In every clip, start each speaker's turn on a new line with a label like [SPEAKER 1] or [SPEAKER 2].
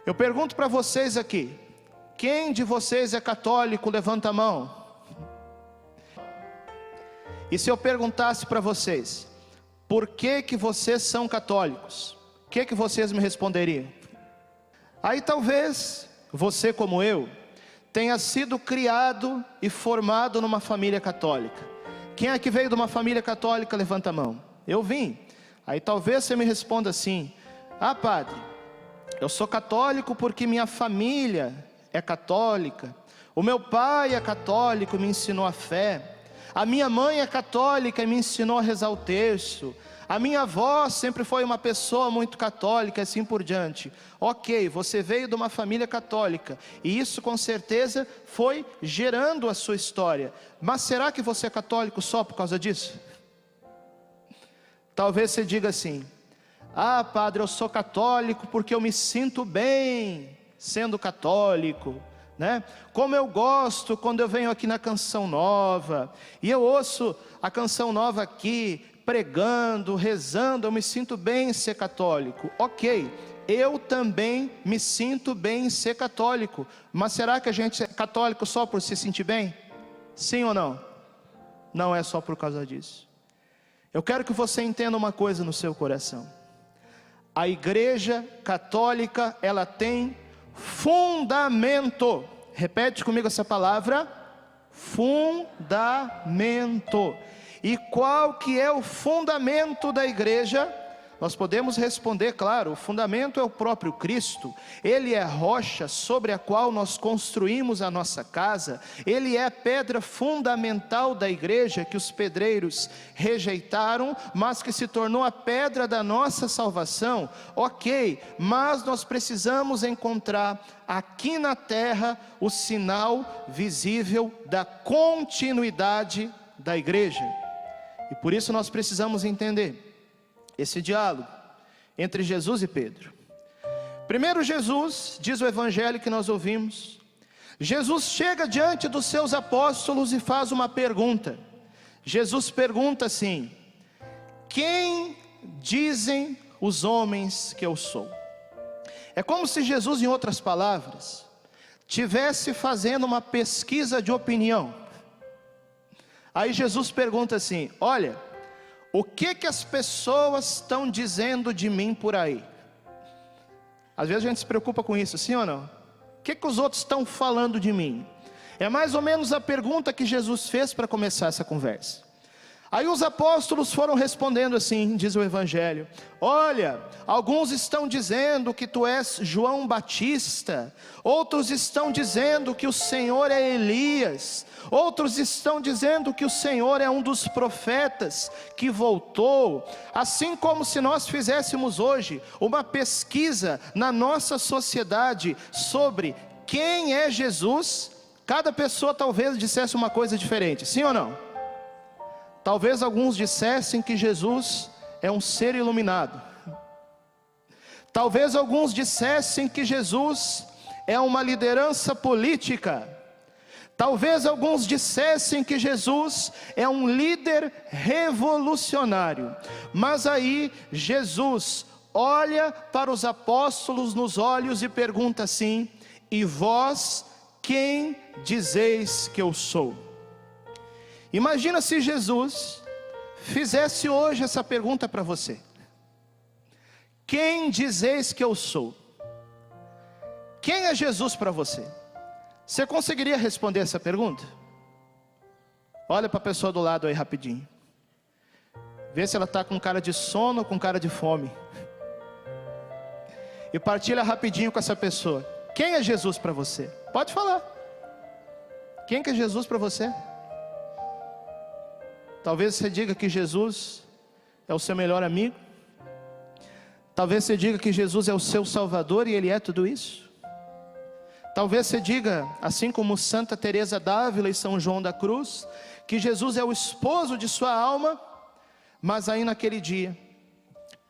[SPEAKER 1] Eu pergunto para vocês aqui, quem de vocês é católico? Levanta a mão. E se eu perguntasse para vocês, por que que vocês são católicos? O que que vocês me responderiam? Aí talvez você, como eu, tenha sido criado e formado numa família católica. Quem é que veio de uma família católica? Levanta a mão. Eu vim. Aí talvez você me responda assim: ah, padre, eu sou católico porque minha família é católica, o meu pai é católico e me ensinou a fé, a minha mãe é católica e me ensinou a rezar o terço, a minha avó sempre foi uma pessoa muito católica, assim por diante. Ok, você veio de uma família católica, e isso com certeza foi gerando a sua história. Mas será que você é católico só por causa disso? Talvez você diga assim: ah, padre, eu sou católico porque eu me sinto bem sendo católico, né? Como eu gosto quando eu venho aqui na Canção Nova, e eu ouço a Canção Nova aqui, pregando, rezando, eu me sinto bem em ser católico. Ok, eu também me sinto bem em ser católico, mas será que a gente é católico só por se sentir bem? Sim ou não? Não é só por causa disso. Eu quero que você entenda uma coisa no seu coração: a Igreja Católica, ela tem fundamento. Repete comigo essa palavra: fundamento. E qual que é o fundamento da igreja? Nós podemos responder, claro, o fundamento é o próprio Cristo. Ele é a rocha sobre a qual nós construímos a nossa casa. Ele é a pedra fundamental da igreja que os pedreiros rejeitaram, mas que se tornou a pedra da nossa salvação. Ok, mas nós precisamos encontrar aqui na terra o sinal visível da continuidade da igreja. E por isso nós precisamos entender esse diálogo entre Jesus e Pedro. Primeiro, Jesus, diz o evangelho que nós ouvimos, Jesus chega diante dos seus apóstolos e faz uma pergunta. Jesus pergunta assim: quem dizem os homens que eu sou? É como se Jesus, em outras palavras, tivesse fazendo uma pesquisa de opinião. Aí Jesus pergunta assim: olha, o que as pessoas estão dizendo de mim por aí? Às vezes a gente se preocupa com isso, sim ou não? O que os outros estão falando de mim? É mais ou menos a pergunta que Jesus fez para começar essa conversa. Aí os apóstolos foram respondendo assim, diz o evangelho: olha, alguns estão dizendo que tu és João Batista, outros estão dizendo que o Senhor é Elias, outros estão dizendo que o Senhor é um dos profetas que voltou. Assim como se nós fizéssemos hoje uma pesquisa na nossa sociedade sobre quem é Jesus, cada pessoa talvez dissesse uma coisa diferente, sim ou não? Talvez alguns dissessem que Jesus é um ser iluminado. Talvez alguns dissessem que Jesus é uma liderança política. Talvez alguns dissessem que Jesus é um líder revolucionário. Mas aí Jesus olha para os apóstolos nos olhos e pergunta assim: e vós quem dizeis que eu sou? Imagina se Jesus fizesse hoje essa pergunta para você: quem dizeis que eu sou? Quem é Jesus para você? Você conseguiria responder essa pergunta? Olha para a pessoa do lado aí rapidinho, vê se ela está com cara de sono ou com cara de fome, e partilha rapidinho com essa pessoa: quem é Jesus para você? Pode falar. Quem que é Jesus para você? Talvez você diga que Jesus é o seu melhor amigo. Talvez você diga que Jesus é o seu Salvador e Ele é tudo isso. Talvez você diga, assim como Santa Teresa d'Ávila e São João da Cruz, que Jesus é o esposo de sua alma. Mas aí naquele dia,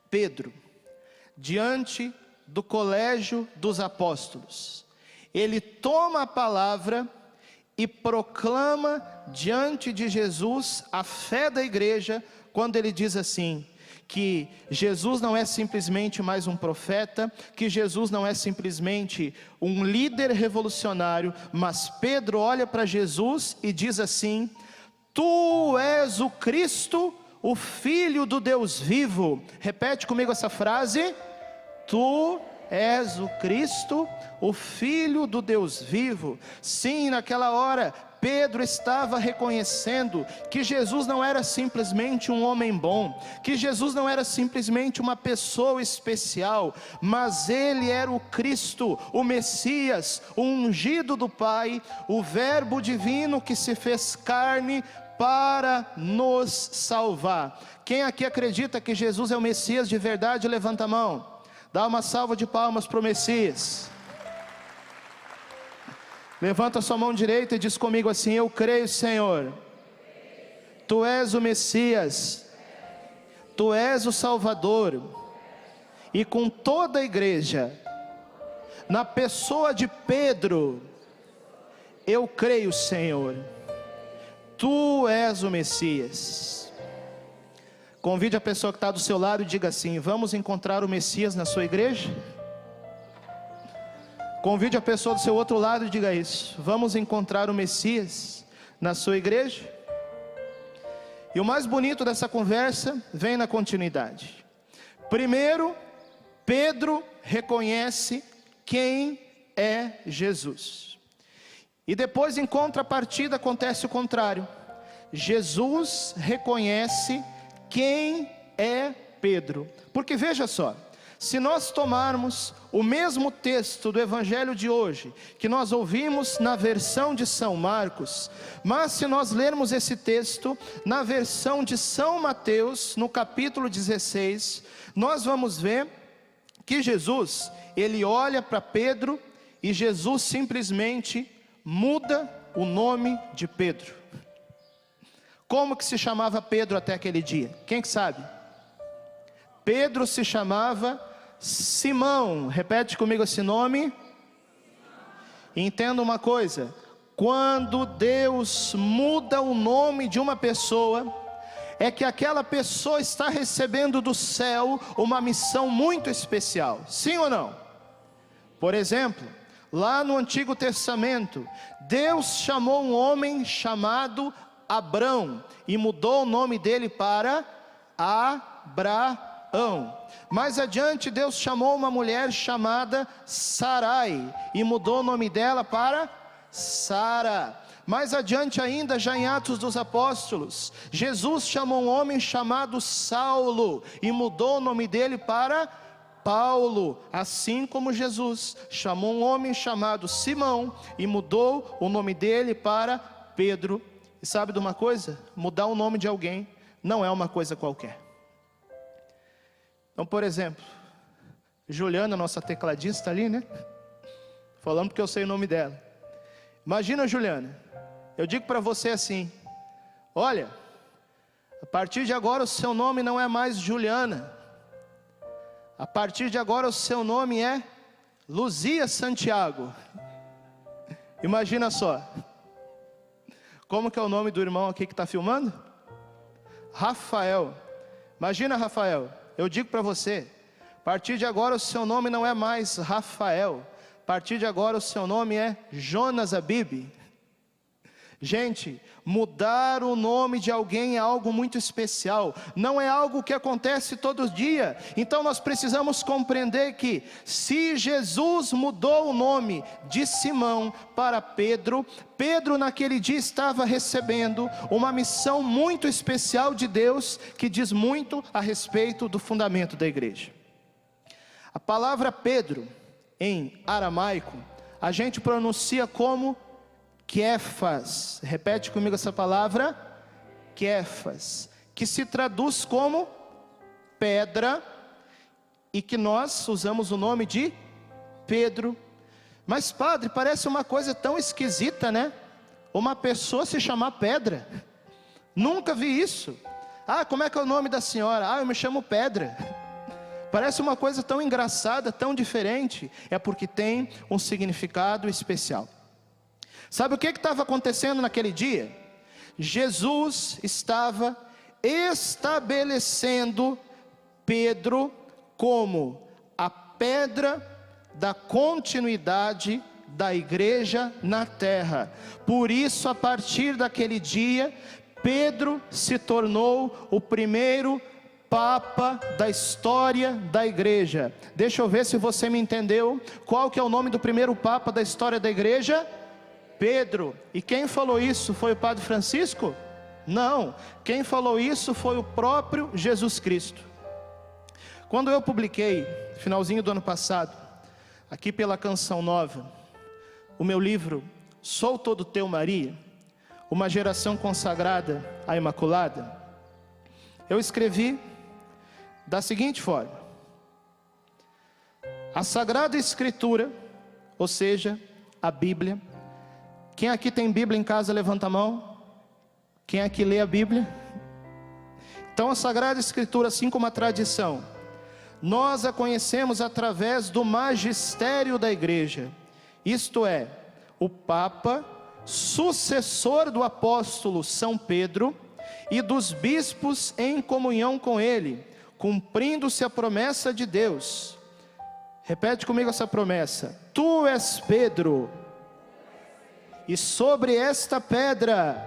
[SPEAKER 1] Pedro, diante do colégio dos apóstolos, ele toma a palavra e proclama diante de Jesus a fé da igreja, quando ele diz assim: que Jesus não é simplesmente mais um profeta, que Jesus não é simplesmente um líder revolucionário, mas Pedro olha para Jesus e diz assim: Tu és o Cristo, o Filho do Deus vivo. Repete comigo essa frase: Tu és o Cristo, o Filho do Deus vivo. Sim, naquela hora Pedro estava reconhecendo que Jesus não era simplesmente um homem bom, que Jesus não era simplesmente uma pessoa especial, mas Ele era o Cristo, o Messias, o ungido do Pai, o Verbo divino que se fez carne para nos salvar. Quem aqui acredita que Jesus é o Messias de verdade, levanta a mão. Dá uma salva de palmas para o Messias. Levanta a sua mão direita e diz comigo assim: eu creio, Senhor, Tu és o Messias, Tu és o Salvador. E com toda a igreja, na pessoa de Pedro, eu creio, Senhor, Tu és o Messias. Convide a pessoa que está do seu lado e diga assim: vamos encontrar o Messias na sua igreja? Convide a pessoa do seu outro lado e diga isso: vamos encontrar o Messias na sua igreja? E o mais bonito dessa conversa vem na continuidade. Primeiro, Pedro reconhece quem é Jesus. E depois, em contrapartida, acontece o contrário. Jesus reconhece quem é Pedro. Porque veja só, se nós tomarmos o mesmo texto do evangelho de hoje, que nós ouvimos na versão de São Marcos, mas se nós lermos esse texto na versão de São Mateus, no capítulo 16, nós vamos ver que Jesus, ele olha para Pedro e Jesus simplesmente muda o nome de Pedro. Como que se chamava Pedro até aquele dia? Quem que sabe? Pedro se chamava Simão. Repete comigo esse nome. Entenda uma coisa: quando Deus muda o nome de uma pessoa, é que aquela pessoa está recebendo do céu uma missão muito especial. Sim ou não? Por exemplo, lá no Antigo Testamento, Deus chamou um homem chamado Abrão e mudou o nome dele para Abraão. Mais adiante, Deus chamou uma mulher chamada Sarai e mudou o nome dela para Sara. Mais adiante ainda, já em Atos dos Apóstolos, Jesus chamou um homem chamado Saulo e mudou o nome dele para Paulo. Assim como Jesus chamou um homem chamado Simão e mudou o nome dele para Pedro. E sabe de uma coisa? Mudar o nome de alguém não é uma coisa qualquer. Então, por exemplo, Juliana, nossa tecladista ali, né? Falando porque eu sei o nome dela. Imagina, Juliana, eu digo para você assim: olha, a partir de agora o seu nome não é mais Juliana. A partir de agora o seu nome é Luzia Santiago. Imagina só. Como que é o nome do irmão aqui que está filmando? Rafael. Imagina, Rafael, eu digo para você: a partir de agora o seu nome não é mais Rafael. A partir de agora o seu nome é Jonas Abib. Gente, mudar o nome de alguém é algo muito especial, não é algo que acontece todo dia. Então nós precisamos compreender que, se Jesus mudou o nome de Simão para Pedro, Pedro naquele dia estava recebendo uma missão muito especial de Deus, que diz muito a respeito do fundamento da igreja. A palavra Pedro, em aramaico, a gente pronuncia como Quefas. Repete comigo essa palavra, Quefas, que se traduz como pedra, e que nós usamos o nome de Pedro. Mas padre, parece uma coisa tão esquisita, né? Uma pessoa se chamar Pedra. Nunca vi isso. Ah, como é que é o nome da senhora? Ah, eu me chamo Pedra. Parece uma coisa tão engraçada, tão diferente. É porque tem um significado especial. Sabe o que estava acontecendo naquele dia? Jesus estava estabelecendo Pedro como a pedra da continuidade da igreja na terra. Por isso, a partir daquele dia, Pedro se tornou o primeiro Papa da história da igreja. Deixa eu ver se você me entendeu. Qual que é o nome do primeiro Papa da história da igreja? Pedro. E quem falou isso foi o Padre Francisco? Não, quem falou isso foi o próprio Jesus Cristo. Quando eu publiquei, finalzinho do ano passado, aqui pela Canção Nova, o meu livro, Sou Todo Teu, Maria, uma geração consagrada à Imaculada, eu escrevi da seguinte forma: a Sagrada Escritura, ou seja, a Bíblia. Quem aqui tem Bíblia em casa, levanta a mão. Quem aqui lê a Bíblia? Então a Sagrada Escritura, assim como a tradição, nós a conhecemos através do magistério da igreja, isto é, o Papa, sucessor do apóstolo São Pedro, e dos bispos em comunhão com ele, cumprindo-se a promessa de Deus. Repete comigo essa promessa: tu és Pedro, e sobre esta pedra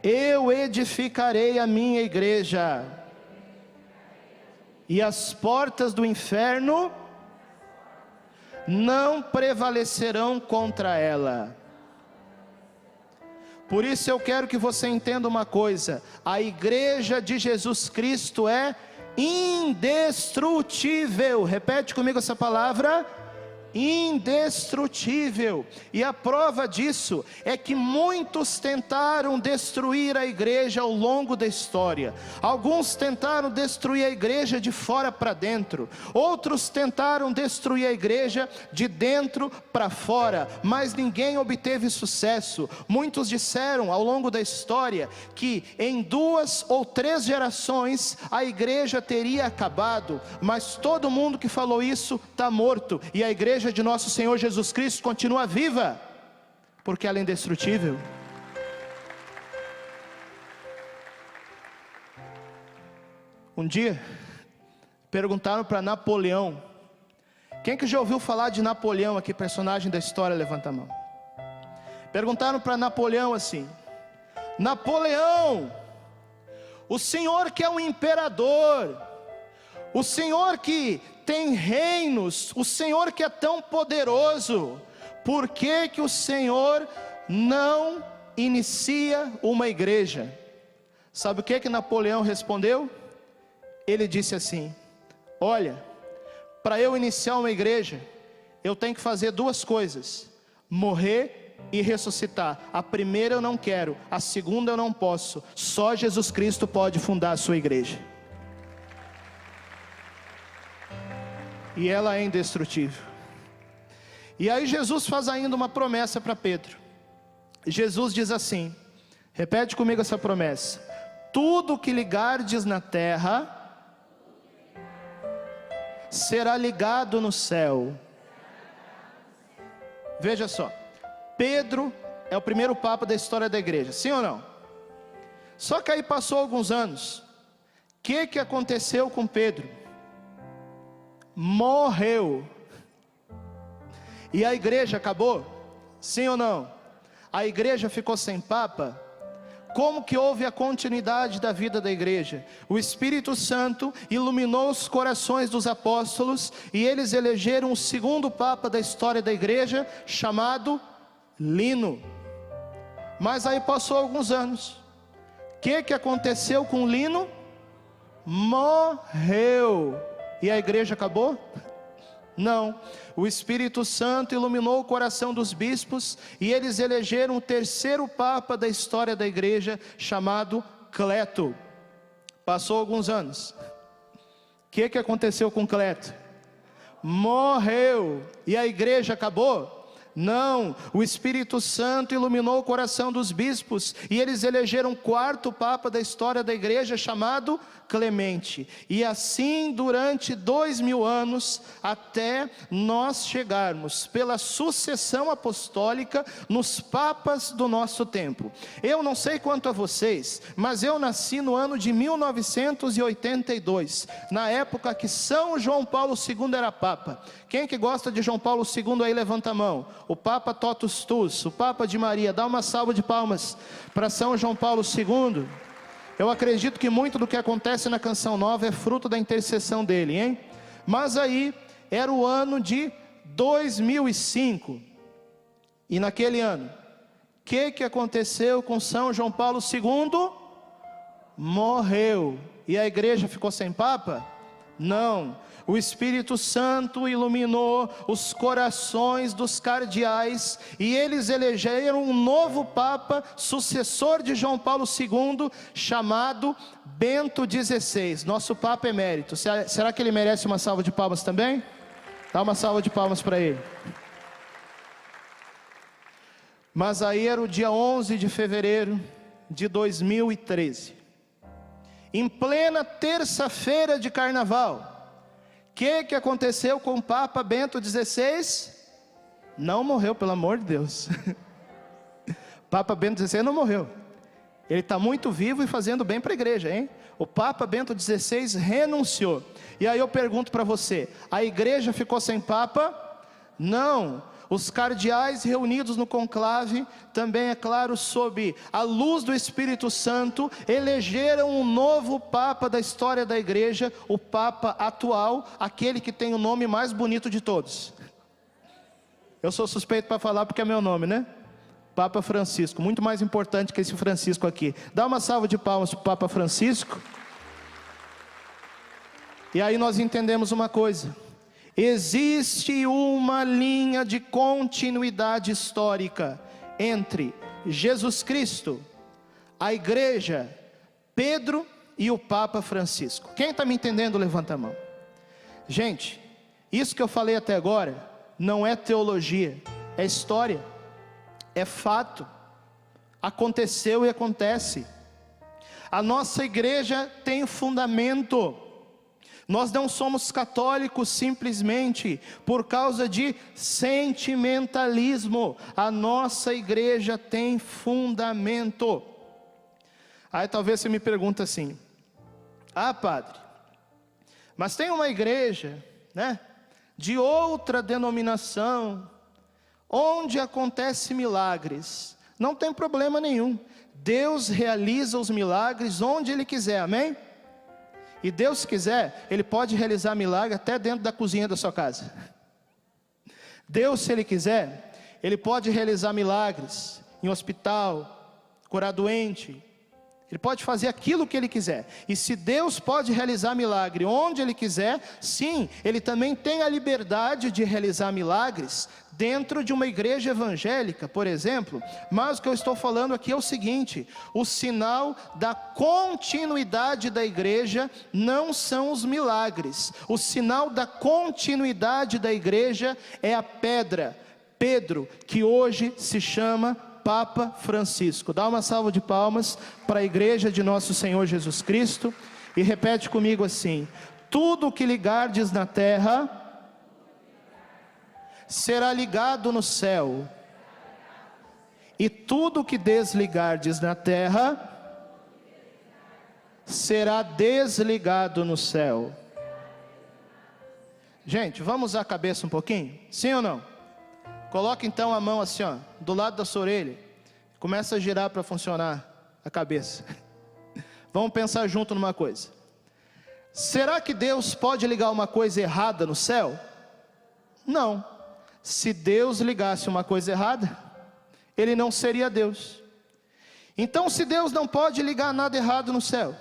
[SPEAKER 1] eu edificarei a minha igreja, e as portas do inferno não prevalecerão contra ela. Por isso eu quero que você entenda uma coisa: a igreja de Jesus Cristo é indestrutível. Repete comigo essa palavra: indestrutível. E a prova disso é que muitos tentaram destruir a igreja ao longo da história. Alguns tentaram destruir a igreja de fora para dentro, outros tentaram destruir a igreja de dentro para fora, mas ninguém obteve sucesso. Muitos disseram ao longo da história que em 2 ou 3 gerações a igreja teria acabado, mas todo mundo que falou isso está morto, e a igreja de nosso Senhor Jesus Cristo continua viva, porque ela é indestrutível. Um dia perguntaram para Napoleão. Quem que já ouviu falar de Napoleão aqui, personagem da história? Levanta a mão. Perguntaram para Napoleão assim: Napoleão, o senhor que é um imperador, o senhor que tem reinos, o senhor que é tão poderoso, por que que o senhor não inicia uma igreja? Sabe o que que Napoleão respondeu? Ele disse assim: olha, para eu iniciar uma igreja, eu tenho que fazer 2 coisas: morrer e ressuscitar. A primeira eu não quero, a segunda eu não posso. Só Jesus Cristo pode fundar a sua igreja, e ela é indestrutível. E aí Jesus faz ainda uma promessa para Pedro. Jesus diz assim, repete comigo essa promessa: tudo que ligardes na terra será ligado no céu. Veja só, Pedro é o primeiro papa da história da igreja, sim ou não? Só que aí passou alguns anos. O que aconteceu com Pedro? Morreu. E a igreja acabou? Sim ou não? A igreja ficou sem papa? Como que houve a continuidade da vida da igreja? O Espírito Santo iluminou os corações dos apóstolos, e eles elegeram o segundo papa da história da igreja, chamado Lino. Mas aí passou alguns anos. O que aconteceu com Lino? Morreu. E a igreja acabou? Não. O Espírito Santo iluminou o coração dos bispos, e eles elegeram o terceiro papa da história da igreja, chamado Cleto. Passou alguns anos. O que aconteceu com Cleto? Morreu. E a igreja acabou? Não, o Espírito Santo iluminou o coração dos bispos, e eles elegeram o quarto Papa da história da igreja, chamado Clemente. E assim durante 2000 anos, até nós chegarmos pela sucessão apostólica nos papas do nosso tempo. Eu não sei quanto a vocês, mas eu nasci no ano de 1982, na época que São João Paulo II era Papa. Quem que gosta de João Paulo II aí, levanta a mão. O Papa Totus Tuus, o Papa de Maria. Dá uma salva de palmas para São João Paulo II. Eu acredito que muito do que acontece na Canção Nova é fruto da intercessão dele, hein? Mas aí, era o ano de 2005. E naquele ano, o que aconteceu com São João Paulo II? Morreu. E a igreja ficou sem Papa? Não. O Espírito Santo iluminou os corações dos cardeais, e eles elegeram um novo Papa, sucessor de João Paulo II, chamado Bento XVI, nosso Papa emérito. Será que ele merece uma salva de palmas também? Dá uma salva de palmas para ele. Mas aí era o dia 11 de fevereiro de 2013, em plena terça-feira de carnaval. O que aconteceu com o Papa Bento XVI? Não morreu, pelo amor de Deus. Papa Bento XVI não morreu. Ele está muito vivo e fazendo bem para a igreja, hein? O Papa Bento XVI renunciou. E aí eu pergunto para você, a igreja ficou sem Papa? Não. Os cardeais reunidos no conclave, também é claro, sob a luz do Espírito Santo, elegeram um novo Papa da história da igreja, o Papa atual, aquele que tem o nome mais bonito de todos. Eu sou suspeito para falar porque é meu nome, né? Papa Francisco, muito mais importante que esse Francisco aqui. Dá uma salva de palmas para o Papa Francisco. E aí nós entendemos uma coisa. Existe uma linha de continuidade histórica entre Jesus Cristo, a igreja, Pedro e o Papa Francisco. Quem está me entendendo, levanta a mão. Gente, isso que eu falei até agora não é teologia, é história, é fato, aconteceu e acontece. A nossa igreja tem fundamento. Nós não somos católicos simplesmente por causa de sentimentalismo. A nossa igreja tem fundamento. Aí talvez você me pergunte assim: ah, padre, mas tem uma igreja, né, de outra denominação, onde acontece milagres. Não tem problema nenhum. Deus realiza os milagres onde Ele quiser, amém? E Deus, se quiser, Ele pode realizar milagre até dentro da cozinha da sua casa. Deus, se Ele quiser, Ele pode realizar milagres em hospital, curar doente. Ele pode fazer aquilo que Ele quiser. E se Deus pode realizar milagre onde Ele quiser, sim, Ele também tem a liberdade de realizar milagres dentro de uma igreja evangélica, por exemplo. Mas o que eu estou falando aqui é o seguinte: o sinal da continuidade da igreja não são os milagres. O sinal da continuidade da igreja é a pedra, Pedro, que hoje se chama Papa Francisco. Dá uma salva de palmas para a igreja de nosso Senhor Jesus Cristo e repete comigo assim: tudo que ligardes na terra será ligado no céu, e tudo que desligardes na terra será desligado no céu. Gente, vamos usar a cabeça um pouquinho? Sim ou não? Coloque então a mão assim, ó, do lado da sua orelha. Começa a girar para funcionar a cabeça. Vamos pensar junto numa coisa. Será que Deus pode ligar uma coisa errada no céu? Não. Se Deus ligasse uma coisa errada, Ele não seria Deus. Então, se Deus não pode ligar nada errado no céu,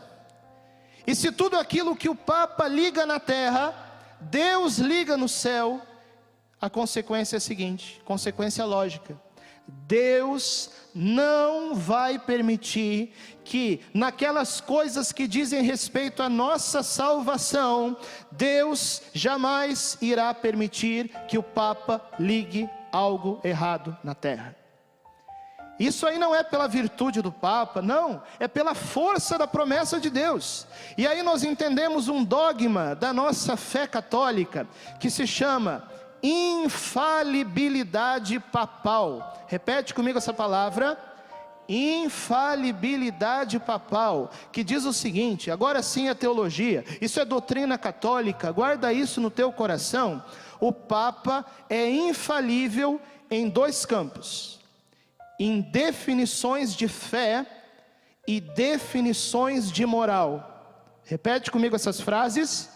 [SPEAKER 1] e se tudo aquilo que o Papa liga na terra, Deus liga no céu, a consequência é a seguinte, consequência lógica: Deus não vai permitir que naquelas coisas que dizem respeito à nossa salvação, Deus jamais irá permitir que o Papa ligue algo errado na terra. Isso aí não é pela virtude do Papa, não, é pela força da promessa de Deus. E aí nós entendemos um dogma da nossa fé católica, que se chama infalibilidade papal. Repete comigo essa palavra, infalibilidade papal, que diz o seguinte, agora sim é teologia, isso é doutrina católica, guarda isso no teu coração. O Papa é infalível em dois campos: em definições de fé e definições de moral. Repete comigo essas frases: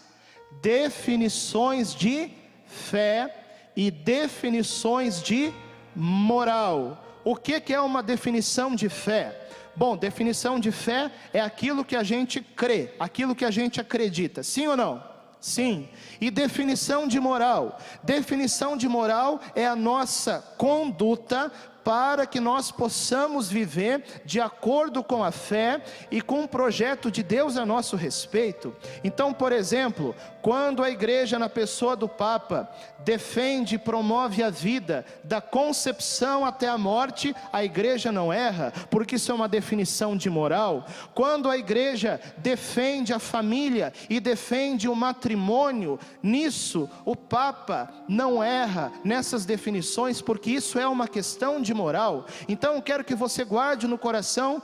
[SPEAKER 1] definições de fé e definições de moral. O que é uma definição de fé? Bom, definição de fé é aquilo que a gente crê, aquilo que a gente acredita, sim ou não? Sim. E definição de moral? Definição de moral é a nossa conduta para que nós possamos viver de acordo com a fé e com o projeto de Deus a nosso respeito. Então, por exemplo, quando a igreja, na pessoa do Papa, defende e promove a vida da concepção até a morte, a igreja não erra, porque isso é uma definição de moral. Quando a igreja defende a família e defende o matrimônio, nisso o Papa não erra nessas definições, porque isso é uma questão de moral. Então eu quero que você guarde no coração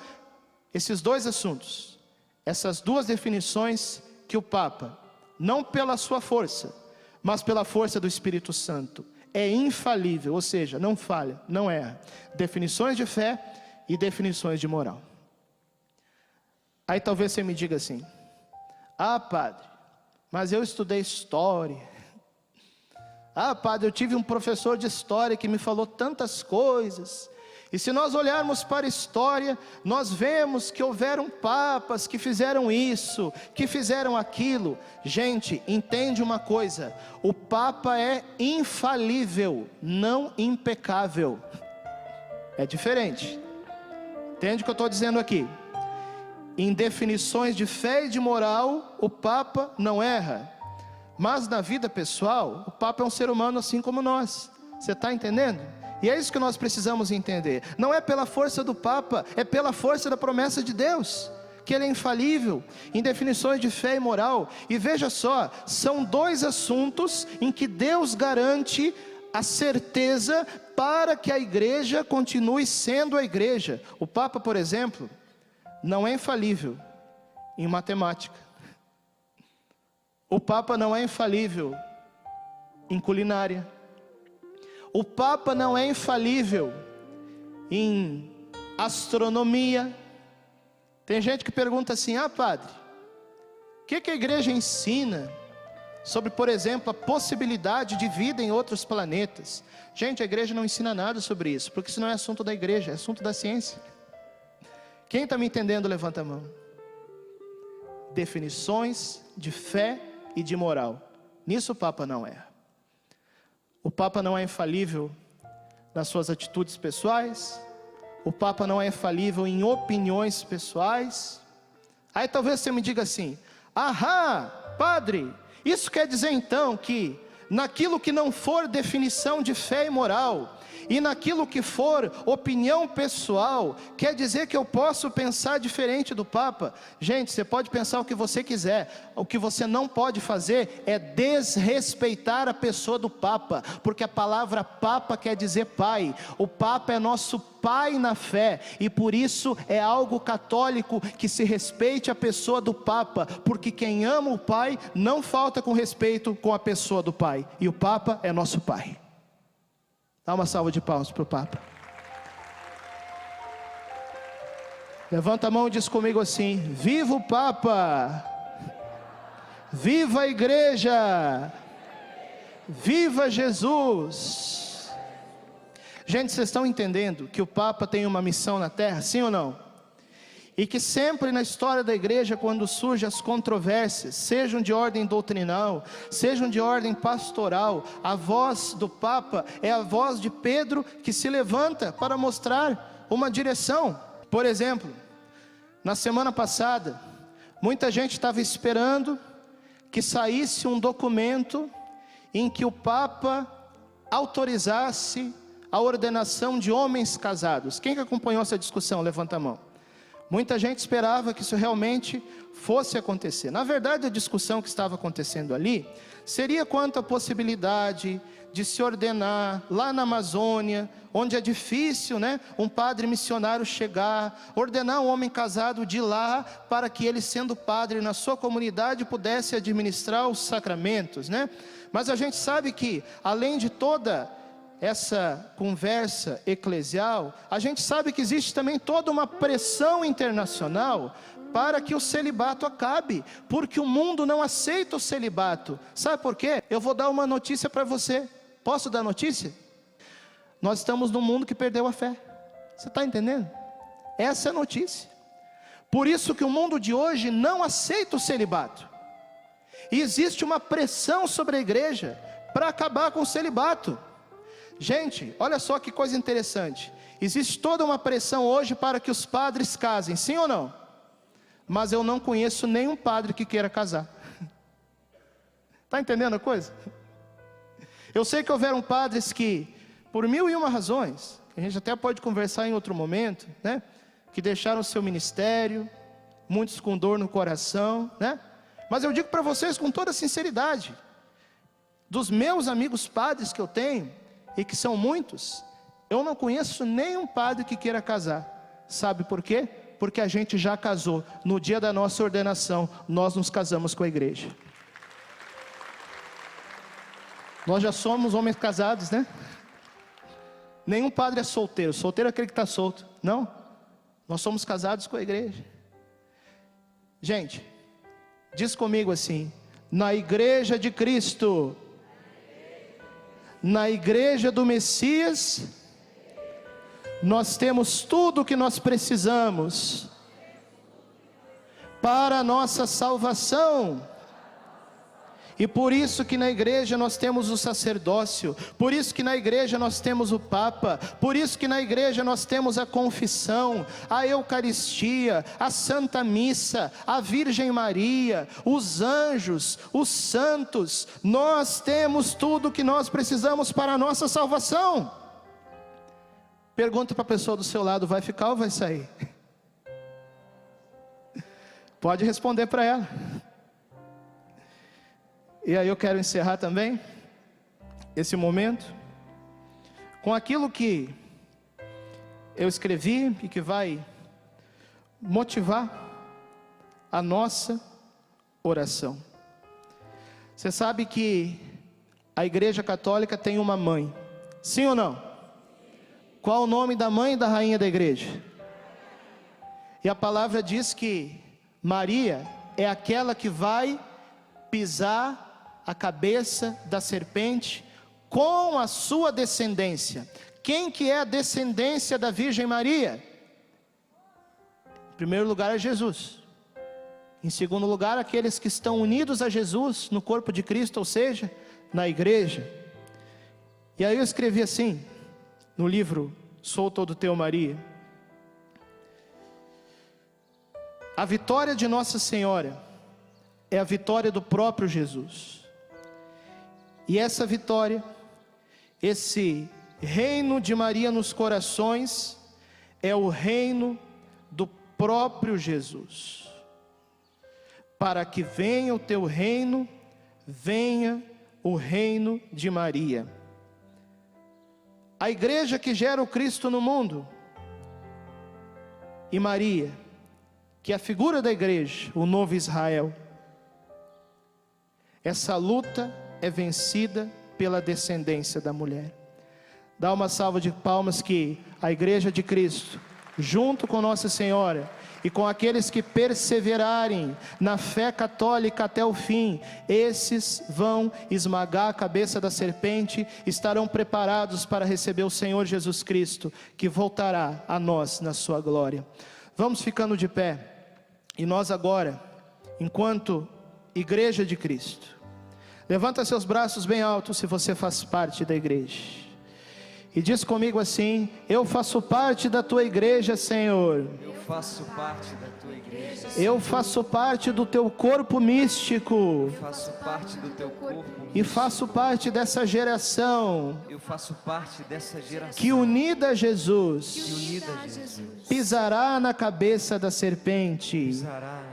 [SPEAKER 1] esses dois assuntos, essas duas definições que o Papa, não pela sua força, mas pela força do Espírito Santo, é infalível, ou seja, não falha, não erra. Definições de fé e definições de moral. Aí talvez você me diga assim: ah, padre, mas eu estudei história. Ah, padre, eu tive um professor de história que me falou tantas coisas. E se nós olharmos para a história, nós vemos que houveram papas que fizeram isso, que fizeram aquilo. Gente, entende uma coisa: o Papa é infalível, não impecável. É diferente. Entende o que eu estou dizendo aqui? Em definições de fé e de moral, o Papa não erra. Mas na vida pessoal, o Papa é um ser humano assim como nós. Você está entendendo? E é isso que nós precisamos entender. Não é pela força do Papa, é pela força da promessa de Deus, que Ele é infalível em definições de fé e moral. E veja só, são dois assuntos em que Deus garante a certeza para que a igreja continue sendo a igreja. O Papa, por exemplo, não é infalível em matemática. O Papa não é infalível em culinária. O Papa não é infalível em astronomia. Tem gente que pergunta assim: ah, padre, o que a igreja ensina sobre, por exemplo, a possibilidade de vida em outros planetas? Gente, a igreja não ensina nada sobre isso, porque isso não é assunto da igreja, é assunto da ciência. Quem está me entendendo, levanta a mão. Definições de fé e de moral, nisso o Papa não erra. O Papa não é infalível nas suas atitudes pessoais. O Papa não é infalível em opiniões pessoais. Aí talvez você me diga assim: ahá, padre, isso quer dizer então que naquilo que não for definição de fé e moral, e naquilo que for opinião pessoal, quer dizer que eu posso pensar diferente do Papa? Gente, você pode pensar o que você quiser. O que você não pode fazer é desrespeitar a pessoa do Papa, porque a palavra Papa quer dizer pai. O Papa é nosso pai na fé, e por isso é algo católico que se respeite a pessoa do Papa, porque quem ama o Pai não falta com respeito com a pessoa do Pai, e o Papa é nosso pai. Dá uma salva de palmas para o Papa. Levanta a mão e diz comigo assim: viva o Papa, viva a igreja, viva Jesus. Gente, vocês estão entendendo que o Papa tem uma missão na terra, sim ou não? E que sempre na história da igreja, quando surgem as controvérsias, sejam de ordem doutrinal, sejam de ordem pastoral, a voz do Papa é a voz de Pedro, que se levanta para mostrar uma direção. Por exemplo, na semana passada, muita gente estava esperando que saísse um documento em que o Papa autorizasse a ordenação de homens casados. Quem que acompanhou essa discussão? Levanta a mão. Muita gente esperava que isso realmente fosse acontecer. Na verdade, a discussão que estava acontecendo ali seria quanto à possibilidade de se ordenar lá na Amazônia, onde é difícil, um padre missionário chegar, ordenar um homem casado de lá, para que ele, sendo padre na sua comunidade, pudesse administrar os sacramentos, Mas a gente sabe que, além de toda essa conversa eclesial, a gente sabe que existe também toda uma pressão internacional para que o celibato acabe, porque o mundo não aceita o celibato. Sabe por quê? Eu vou dar uma notícia para você. Posso dar notícia? Nós estamos num mundo que perdeu a fé. Você está entendendo? Essa é a notícia. Por isso que o mundo de hoje não aceita o celibato. E existe uma pressão sobre a igreja para acabar com o celibato. Gente, olha só que coisa interessante. Existe toda uma pressão hoje para que os padres casem, sim ou não? Mas eu não conheço nenhum padre que queira casar. Está entendendo a coisa? Eu sei que houveram padres que, por 1001 razões, a gente até pode conversar em outro momento, que deixaram o seu ministério, muitos com dor no coração, Mas eu digo para vocês com toda sinceridade, dos meus amigos padres que eu tenho, e que são muitos, eu não conheço nenhum padre que queira casar. Sabe por quê? Porque a gente já casou. No dia da nossa ordenação, nós nos casamos com a igreja. Nós já somos homens casados, Nenhum padre é solteiro. Solteiro é aquele que está solto. Não, nós somos casados com a igreja. Gente, diz comigo assim: na igreja de Cristo, na igreja do Messias, nós temos tudo o que nós precisamos para a nossa salvação. E por isso que na igreja nós temos o sacerdócio, por isso que na igreja nós temos o Papa, por isso que na igreja nós temos a confissão, a Eucaristia, a Santa Missa, a Virgem Maria, os anjos, os santos. Nós temos tudo o que nós precisamos para a nossa salvação. Pergunta para a pessoa do seu lado: vai ficar ou vai sair? Pode responder para ela. E aí eu quero encerrar também esse momento com aquilo que eu escrevi e que vai motivar a nossa oração. Você sabe que a Igreja Católica tem uma mãe, sim ou não? Qual o nome da mãe e da rainha da igreja? E a palavra diz que Maria é aquela que vai pisar a cabeça da serpente com a sua descendência. Quem que é a descendência da Virgem Maria? Em primeiro lugar é Jesus. Em segundo lugar, aqueles que estão unidos a Jesus no corpo de Cristo, ou seja, na igreja. E aí eu escrevi assim, no livro Sou Todo Teu, Maria: a vitória de Nossa Senhora é a vitória do próprio Jesus. E essa vitória, esse reino de Maria nos corações, é o reino do próprio Jesus. Para que venha o teu reino, venha o reino de Maria. A igreja que gera o Cristo no mundo, e Maria, que é a figura da igreja, o novo Israel. Essa luta é vencida pela descendência da mulher. Dá uma salva de palmas que a igreja de Cristo, junto com Nossa Senhora e com aqueles que perseverarem na fé católica até o fim, esses vão esmagar a cabeça da serpente, estarão preparados para receber o Senhor Jesus Cristo, que voltará a nós na sua glória. Vamos ficando de pé, e nós agora, enquanto igreja de Cristo, levanta seus braços bem altos se você faz parte da igreja. E diz comigo assim: eu faço parte da tua igreja, Senhor.
[SPEAKER 2] Eu faço parte da tua igreja.
[SPEAKER 1] Eu faço parte do teu corpo místico.
[SPEAKER 2] Eu faço parte do teu corpo.
[SPEAKER 1] E faço parte dessa geração
[SPEAKER 2] Eu faço parte dessa geração
[SPEAKER 1] que, unida a Jesus,
[SPEAKER 2] pisará
[SPEAKER 1] pisará na cabeça da serpente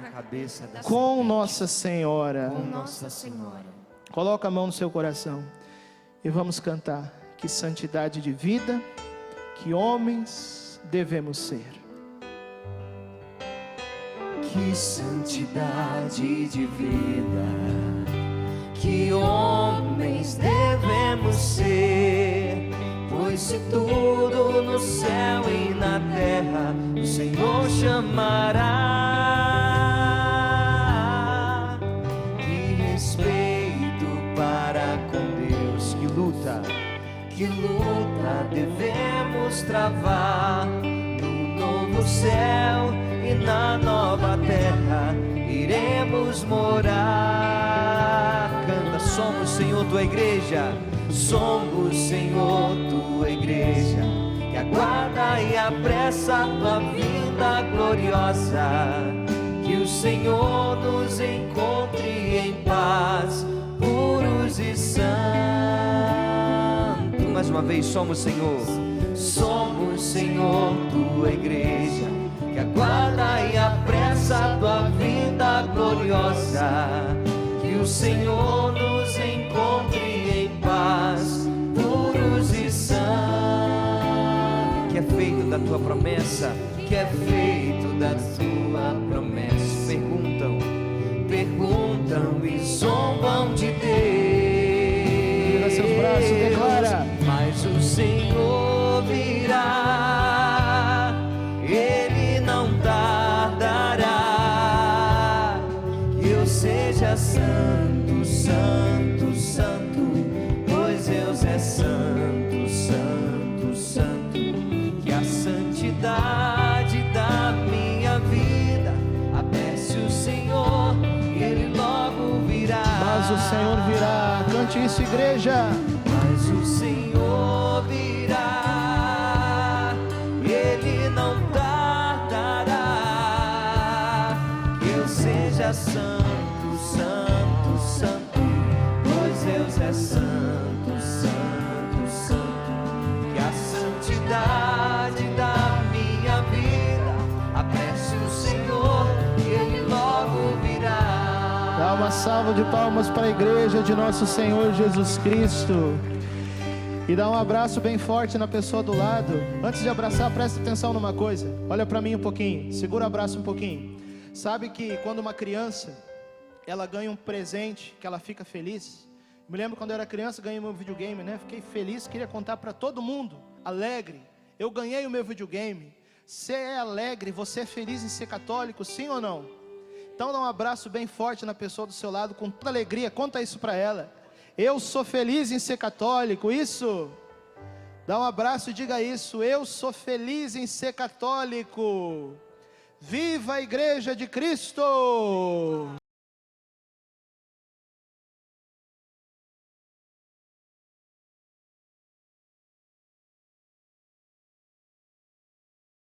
[SPEAKER 2] na cabeça da
[SPEAKER 1] com Nossa Senhora.
[SPEAKER 2] com Nossa Senhora.
[SPEAKER 1] Coloca a mão no seu coração e vamos cantar: que santidade de vida, que homens devemos ser.
[SPEAKER 2] Que santidade de vida, que homens devemos ser, pois se tudo no céu e na terra o Senhor chamará. Que respeito para com Deus, que luta devemos travar no novo céu e na nova terra iremos morar. Canta: somos, Senhor, tua igreja. Somos, Senhor, tua igreja, que aguarda e apressa a tua vinda gloriosa. Que o Senhor nos encontre em paz, puros e santos. Mais uma vez: somos, Senhor. Somos, Senhor, tua igreja, que aguarda e apressa a tua vinda gloriosa. Que o Senhor nos encontre em paz, puros e santos. Que é feito da tua promessa, que é feito da tua promessa. Perguntam e zombam de Deus.
[SPEAKER 1] Vira seus braços, declara:
[SPEAKER 2] mas o Senhor virá, Ele não tardará. Que eu seja santo, santo, santo, pois Deus é santo, santo, santo. Que a santidade da minha vida apresse o Senhor, Ele logo virá.
[SPEAKER 1] mas o Senhor virá. Cante isso, igreja.
[SPEAKER 2] Mas o Senhor virá, Ele não tardará. Que eu seja santo, santo, santo, pois Deus é santo, santo, santo. Que a santidade da minha vida apresse o Senhor, e Ele logo virá.
[SPEAKER 1] Dá uma salva de palmas para a igreja de nosso Senhor Jesus Cristo. E dá um abraço bem forte na pessoa do lado. Antes de abraçar, presta atenção numa coisa. Olha para mim um pouquinho, segura o abraço um pouquinho. Sabe que quando uma criança, ela ganha um presente, que ela fica feliz. Me lembro quando eu era criança, ganhei meu videogame, né? Fiquei feliz, queria contar para todo mundo, alegre. Eu ganhei o meu videogame. Você é alegre, você é feliz em ser católico, sim ou não? Então dá um abraço bem forte na pessoa do seu lado, com toda alegria, conta isso para ela. Eu sou feliz em ser católico, isso. Dá um abraço e diga isso: eu sou feliz em ser católico. Viva a Igreja de Cristo!